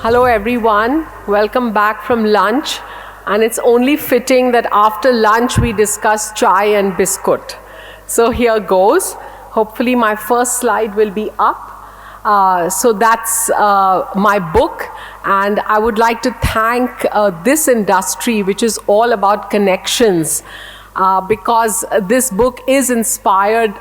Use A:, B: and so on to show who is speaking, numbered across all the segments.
A: Hello everyone, welcome back from lunch, and it's only fitting that after lunch we discuss chai and biscuit. So here goes. Hopefully my first slide will be up. So that's my book, and I would like to thank this industry which is all about connections, because this book is inspired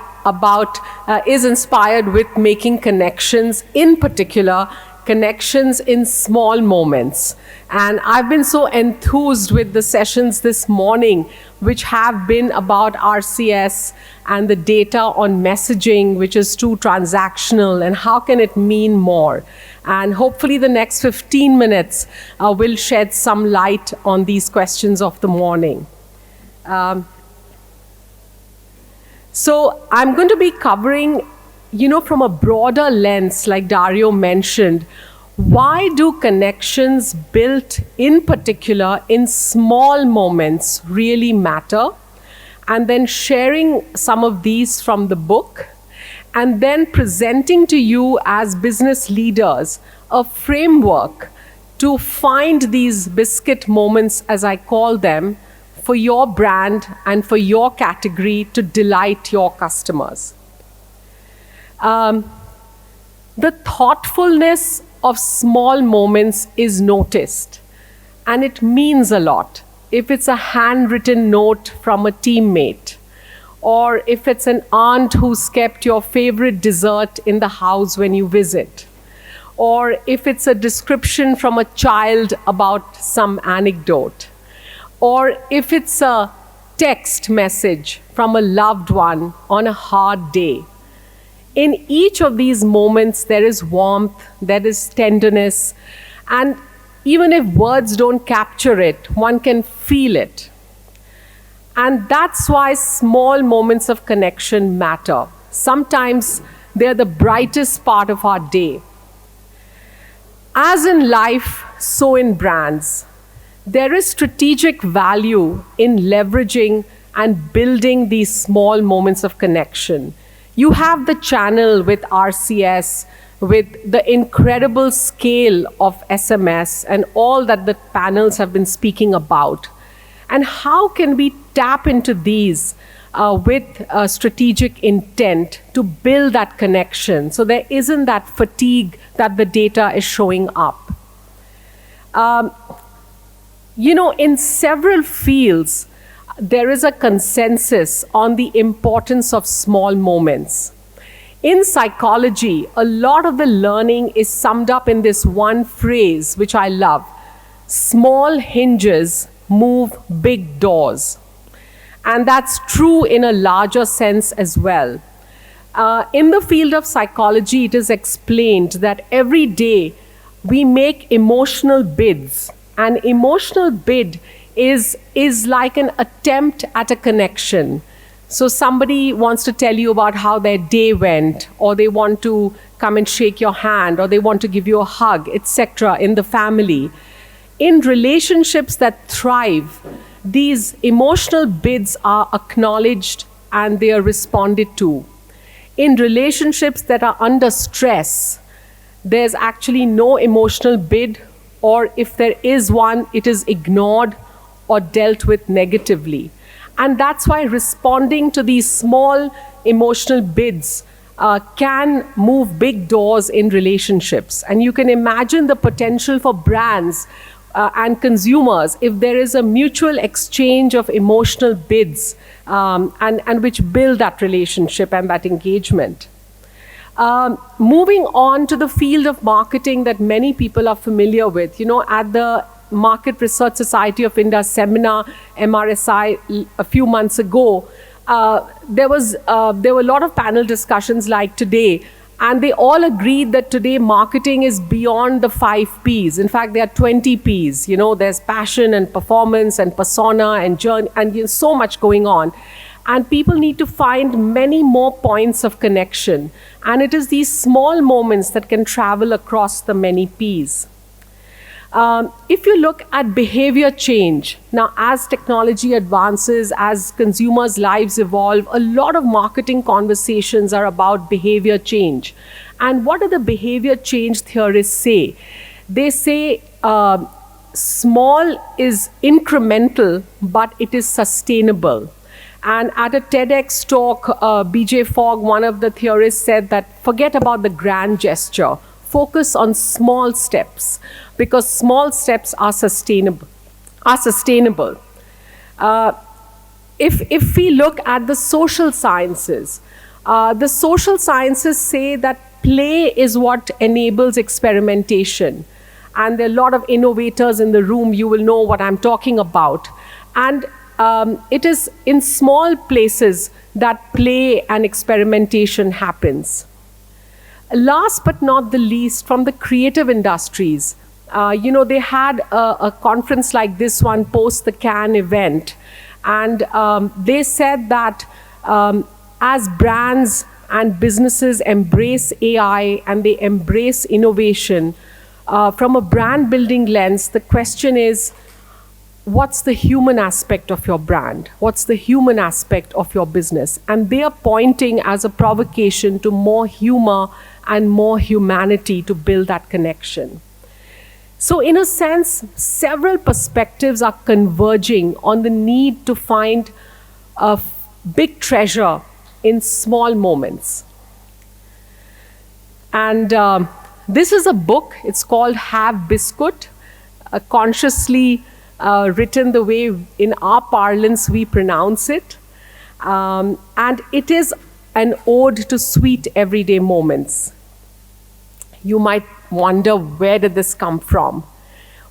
A: with making connections, in particular connections in small moments. And I've been so enthused with the sessions this morning, which have been about RCS and the data on messaging, which is too transactional, and how can it mean more. And hopefully the next 15 minutes will shed some light on these questions of the morning. So I'm going to be covering, from a broader lens, like Dario mentioned, why do connections built in particular in small moments really matter? And then sharing some of these from the book, and then presenting to you as business leaders a framework to find these biscuit moments, as I call them, for your brand and for your category to delight your customers. The thoughtfulness of small moments is noticed, and it means a lot. If it's a handwritten note from a teammate, or if it's an aunt who's kept your favorite dessert in the house when you visit, or if it's a description from a child about some anecdote, or if it's a text message from a loved one on a hard day. In each of these moments, there is warmth, there is tenderness, and even if words don't capture it, one can feel it. And that's why small moments of connection matter. Sometimes they're the brightest part of our day. As in life, so in brands. There is strategic value in leveraging and building these small moments of connection. You have the channel with RCS, with the incredible scale of SMS and all that the panels have been speaking about. And how can we tap into these with strategic intent to build that connection so there isn't that fatigue that the data is showing up? In several fields, there is a consensus on the importance of small moments. In psychology, a lot of the learning is summed up in this one phrase, which I love. Small hinges move big doors. And that's true in a larger sense as well. In the field of psychology, it is explained that every day we make emotional bids. An emotional bid is like an attempt at a connection. So somebody wants to tell you about how their day went, or they want to come and shake your hand, or they want to give you a hug, etc. in the family. In relationships that thrive, these emotional bids are acknowledged and they are responded to. In relationships that are under stress, there's actually no emotional bid, or if there is one, it is ignored or dealt with negatively. And that's why responding to these small emotional bids can move big doors in relationships. And you can imagine the potential for brands and consumers if there is a mutual exchange of emotional bids and which build that relationship and that engagement. Moving on to the field of marketing that many people are familiar with, at the Market Research Society of India seminar, MRSI, a few months ago, there were a lot of panel discussions like today, and they all agreed that today marketing is beyond the 5 Ps. In fact, there are 20 Ps. There's passion and performance and persona and journey, and so much going on. And people need to find many more points of connection. And it is these small moments that can travel across the many Ps. If you look at behavior change, now as technology advances, as consumers' lives evolve, a lot of marketing conversations are about behavior change. And what do the behavior change theorists say? They say small is incremental, but it is sustainable. And at a TEDx talk, BJ Fogg, one of the theorists, said that forget about the grand gesture, focus on small steps, because small steps are sustainable. Are sustainable. If we look at the social sciences say that play is what enables experimentation. And there are a lot of innovators in the room, you will know what I'm talking about. And it is in small places that play and experimentation happens. Last but not the least, from the creative industries, they had a conference like this one post the Cannes event. And they said that as brands and businesses embrace AI and they embrace innovation, from a brand building lens, the question is, what's the human aspect of your brand? What's the human aspect of your business? And they are pointing as a provocation to more humor and more humanity to build that connection. So in a sense, several perspectives are converging on the need to find a big treasure in small moments. And this is a book, it's called Have Biscuit, consciously written the way in our parlance we pronounce it. And it is an ode to sweet everyday moments. You might wonder, where did this come from?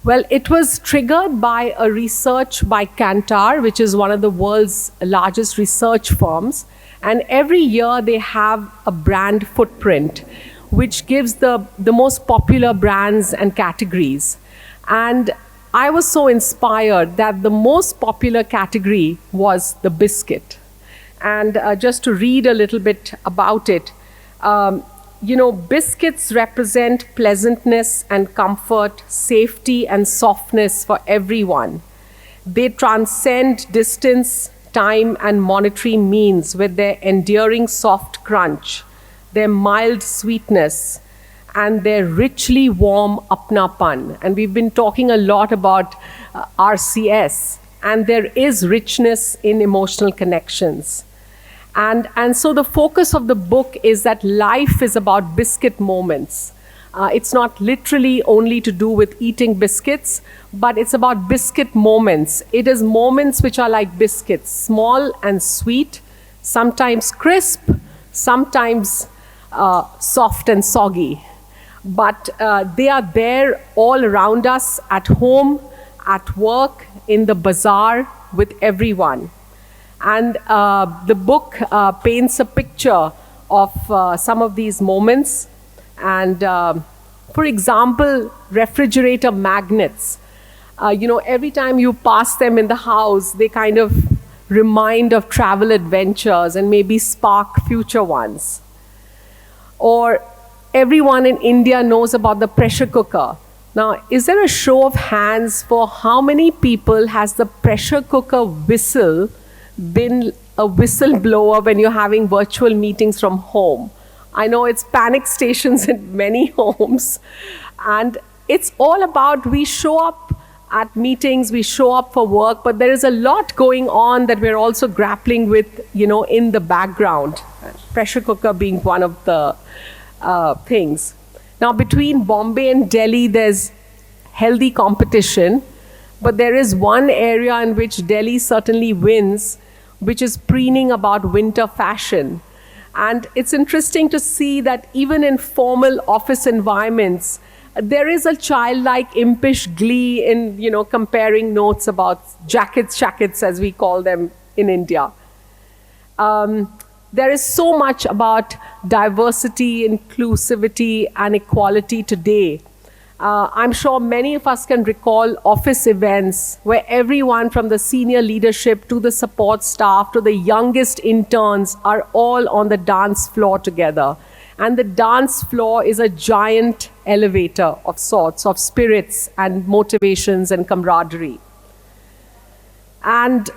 A: Well, it was triggered by a research by Kantar, which is one of the world's largest research firms. And every year they have a brand footprint, which gives the most popular brands and categories. And I was so inspired that the most popular category was the biscuit. And just to read a little bit about it, biscuits represent pleasantness and comfort, safety and softness for everyone. They transcend distance, time, and monetary means with their endearing soft crunch, their mild sweetness, and their richly warm apnapan. And we've been talking a lot about RCS, and there is richness in emotional connections. And so the focus of the book is that life is about biscuit moments. It's not literally only to do with eating biscuits, but it's about biscuit moments. It is moments which are like biscuits, small and sweet, sometimes crisp, sometimes soft and soggy. But they are there all around us, at home, at work, in the bazaar, with everyone. And the book paints a picture of some of these moments. And for example, refrigerator magnets. Every time you pass them in the house, they kind of remind of travel adventures and maybe spark future ones. Or everyone in India knows about the pressure cooker. Now, is there a show of hands for how many people has the pressure cooker whistle been a whistleblower when you're having virtual meetings from home? I know it's panic stations in many homes. And it's all about, we show up at meetings, we show up for work, but there is a lot going on that we're also grappling with, in the background. Pressure cooker being one of the things. Now, between Bombay and Delhi, there's healthy competition, but there is one area in which Delhi certainly wins, which is preening about winter fashion. And it's interesting to see that even in formal office environments, there is a childlike impish glee in, comparing notes about jackets, as we call them in India. There is so much about diversity, inclusivity, and equality today. I'm sure many of us can recall office events where everyone from the senior leadership to the support staff to the youngest interns are all on the dance floor together. And the dance floor is a giant elevator of sorts, of spirits and motivations and camaraderie. And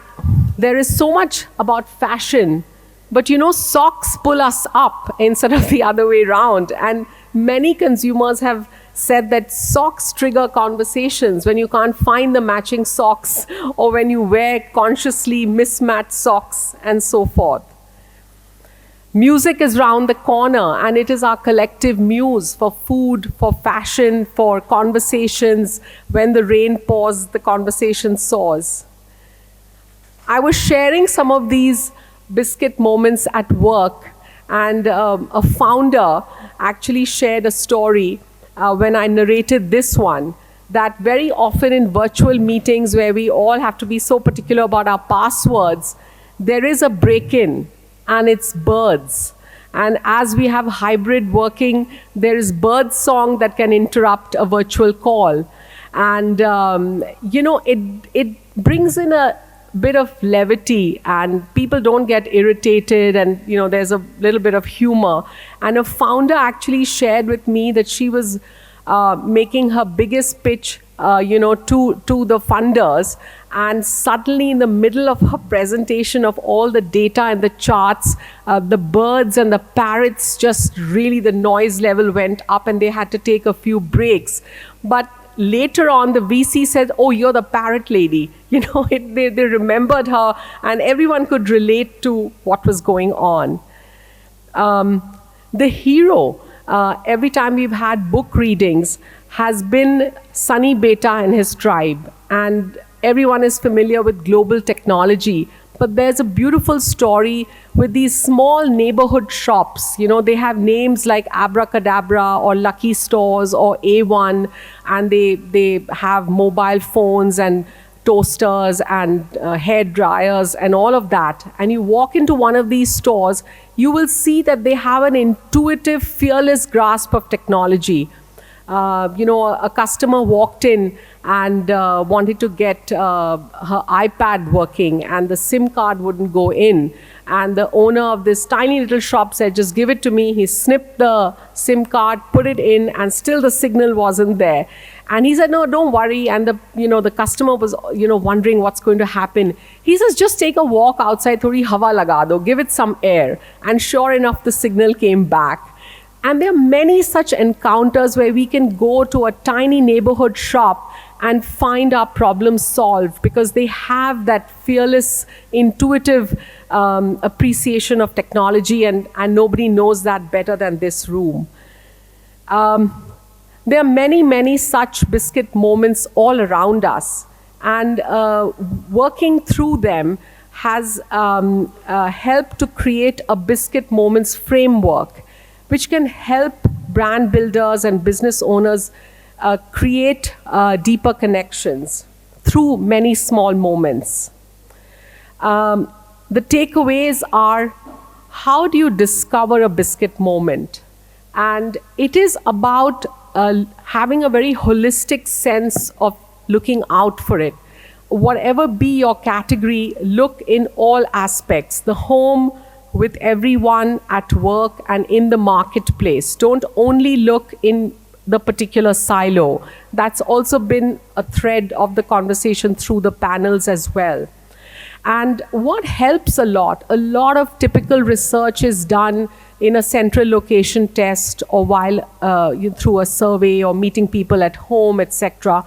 A: there is so much about fashion, but socks pull us up instead of the other way around. And many consumers have said that socks trigger conversations when you can't find the matching socks or when you wear consciously mismatched socks and so forth. Music is round the corner, and it is our collective muse for food, for fashion, for conversations. When the rain pours, the conversation soars. I was sharing some of these biscuit moments at work, and a founder actually shared a story when I narrated this one, that very often in virtual meetings where we all have to be so particular about our passwords, there is a break-in, and it's birds. And as we have hybrid working, there is bird song that can interrupt a virtual call. And, it brings in a bit of levity, and people don't get irritated, and, there's a little bit of humor. And a founder actually shared with me that she was making her biggest pitch to the funders, and suddenly in the middle of her presentation of all the data and the charts, the birds and the parrots, just really the noise level went up, and they had to take a few breaks. But later on, the VC said, "Oh, you're the parrot lady." They remembered her, and everyone could relate to what was going on. The hero, every time we've had book readings, has been Sunny Beta and his tribe. And everyone is familiar with global technology. But there's a beautiful story with these small neighborhood shops. They have names like Abracadabra or Lucky Stores or A1, and they have mobile phones and toasters and hair dryers and all of that. And you walk into one of these stores, you will see that they have an intuitive, fearless grasp of technology. A customer walked in and wanted to get her iPad working, and the SIM card wouldn't go in. And the owner of this tiny little shop said, "Just give it to me." He snipped the SIM card, put it in, and still the signal wasn't there. And he said, "No, don't worry." And the customer was, wondering what's going to happen. He says, "Just take a walk outside, thodi hawa laga do, give it some air." And sure enough, the signal came back. And there are many such encounters where we can go to a tiny neighborhood shop and find our problems solved, because they have that fearless, intuitive appreciation of technology, and nobody knows that better than this room. There are many, many such biscuit moments all around us, and working through them has helped to create a biscuit moments framework, which can help brand builders and business owners create deeper connections through many small moments. The takeaways are, how do you discover a biscuit moment? And it is about having a very holistic sense of looking out for it. Whatever be your category, look in all aspects. The home, with everyone, at work, and in the marketplace. Don't only look in the particular silo. That's also been a thread of the conversation through the panels as well. And what helps a lot of typical research is done in a central location test, or while through a survey, or meeting people at home, etc.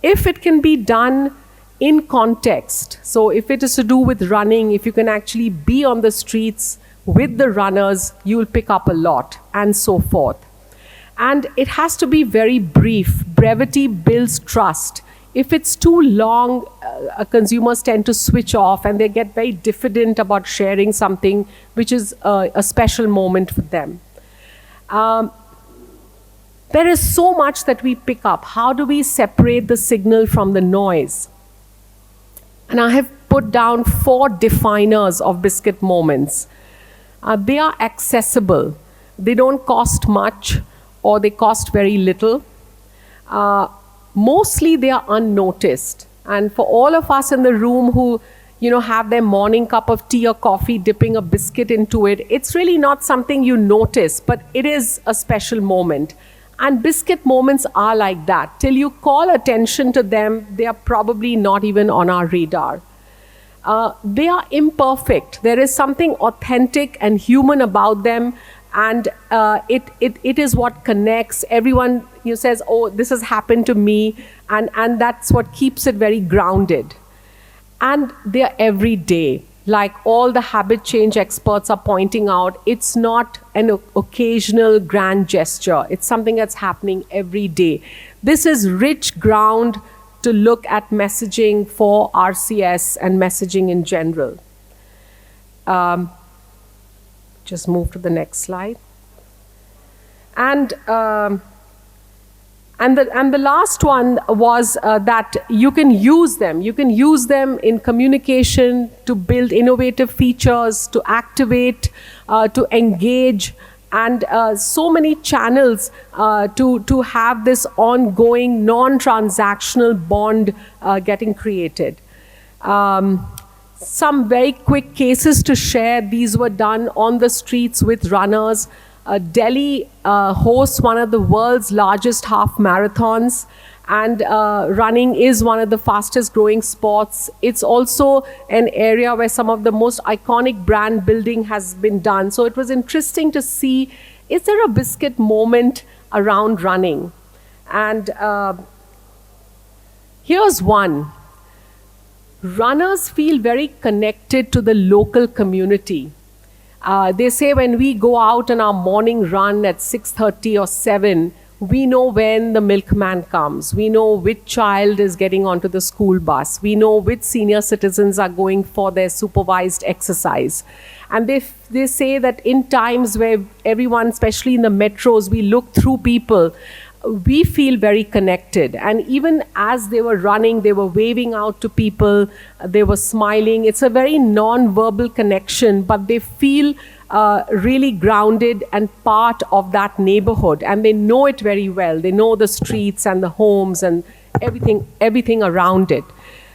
A: If it can be done in context, so if it is to do with running, if you can actually be on the streets with the runners, you will pick up a lot, and so forth. And it has to be very brief. Brevity builds trust. If it's too long, consumers tend to switch off, and they get very diffident about sharing something which is a special moment for them. There is so much that we pick up. How do we separate the signal from the noise? And I have put down 4 definers of biscuit moments. They are accessible. They don't cost much, or they cost very little. Mostly they are unnoticed. And for all of us in the room who have their morning cup of tea or coffee, dipping a biscuit into it, it's really not something you notice, but it is a special moment. And biscuit moments are like that. Till you call attention to them, they are probably not even on our radar. They are imperfect. There is something authentic and human about them. And it is what connects everyone. You says, oh, this has happened to me, and that's what keeps it very grounded. And they're every day. Like all the habit change experts are pointing out, it's not an occasional grand gesture. It's something that's happening every day. This is rich ground to look at messaging for RCS and messaging in general. Just move to the next slide. And the last one was that you can use them. You can use them in communication to build innovative features, to activate, to engage, and so many channels to have this ongoing non-transactional bond getting created. Some very quick cases to share. These were done on the streets with runners. Delhi hosts one of the world's largest half marathons, and running is one of the fastest growing sports. It's also an area where some of the most iconic brand building has been done. So it was interesting to see, is there a biscuit moment around running? And here's one. Runners feel very connected to the local community. They say when we go out on our morning run at 6:30 or 7, we know when the milkman comes. We know which child is getting onto the school bus. We know which senior citizens are going for their supervised exercise. And they say that in times where everyone, especially in the metros, we look through people, we feel very connected. And even as they were running, they were waving out to people, they were smiling. It's a very non-verbal connection, but they feel really grounded and part of that neighborhood. And they know it very well. They know the streets and the homes and everything around it.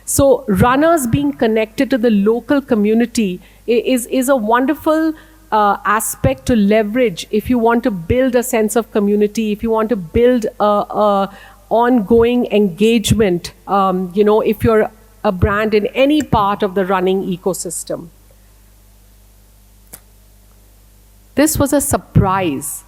A: So runners being connected to the local community is a wonderful aspect to leverage if you want to build a sense of community, if you want to build a ongoing engagement, if you're a brand in any part of the running ecosystem. This was a surprise.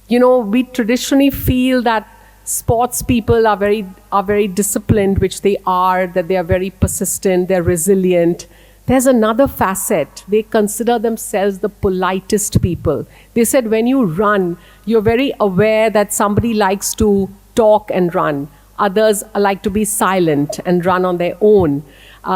A: We traditionally feel that sports people are very disciplined, which they are, that they are very persistent, they're resilient. There's another facet. They consider themselves the politest people. They said when you run, you're very aware that somebody likes to talk and run. Others like to be silent and run on their own.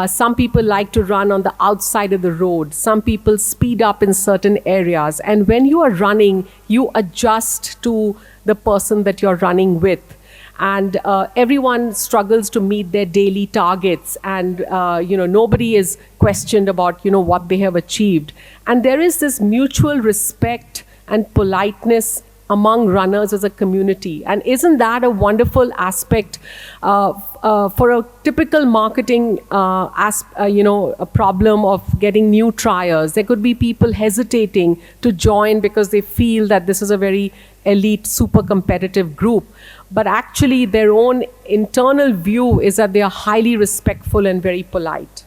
A: Some people like to run on the outside of the road. Some people speed up in certain areas. And when you are running, you adjust to the person that you're running with. And everyone struggles to meet their daily targets, and nobody is questioned about what they have achieved. And there is this mutual respect and politeness among runners as a community. And isn't that a wonderful aspect for a typical marketing a problem of getting new triers? There could be people hesitating to join because they feel that this is a very elite, super competitive group. But actually their own internal view is that they are highly respectful and very polite.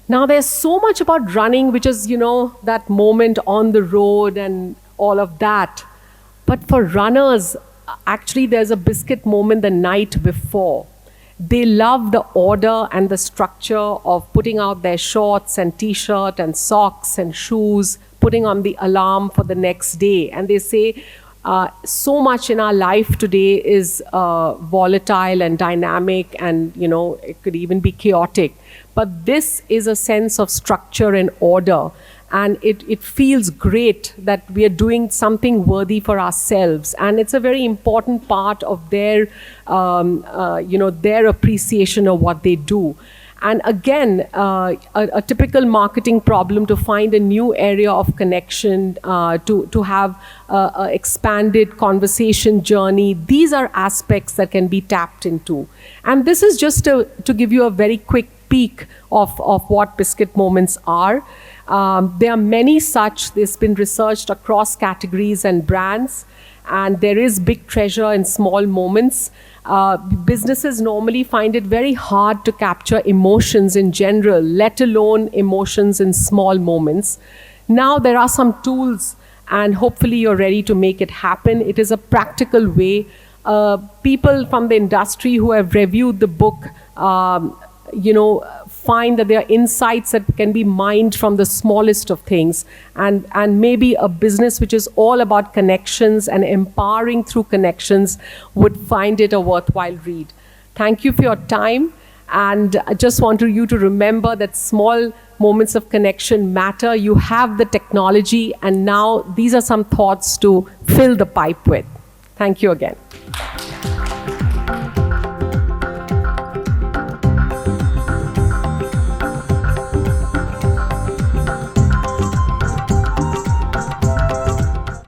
A: Now there's so much about running, which is, that moment on the road and all of that. But for runners, actually there's a biscuit moment the night before. They love the order and the structure of putting out their shorts and t-shirt and socks and shoes, putting on the alarm for the next day. And they say, so much in our life today is volatile and dynamic, and it could even be chaotic. But this is a sense of structure and order, and it feels great that we are doing something worthy for ourselves. And it's a very important part of their their appreciation of what they do. And again, a typical marketing problem to find a new area of connection, to have an expanded conversation journey. These are aspects that can be tapped into. And this is just to give you a very quick peek of what biscuit moments are. There are many such. There's been researched across categories and brands. And there is big treasure in small moments. Businesses normally find it very hard to capture emotions in general, let alone emotions in small moments. Now there are some tools, and hopefully you're ready to make it happen. It is a practical way. People from the industry who have reviewed the book, find that there are insights that can be mined from the smallest of things, and maybe a business which is all about connections and empowering through connections would find it a worthwhile read. Thank you for your time, and I just want you to remember that small moments of connection matter. You have the technology, and now these are some thoughts to fill the pipe with. Thank you again.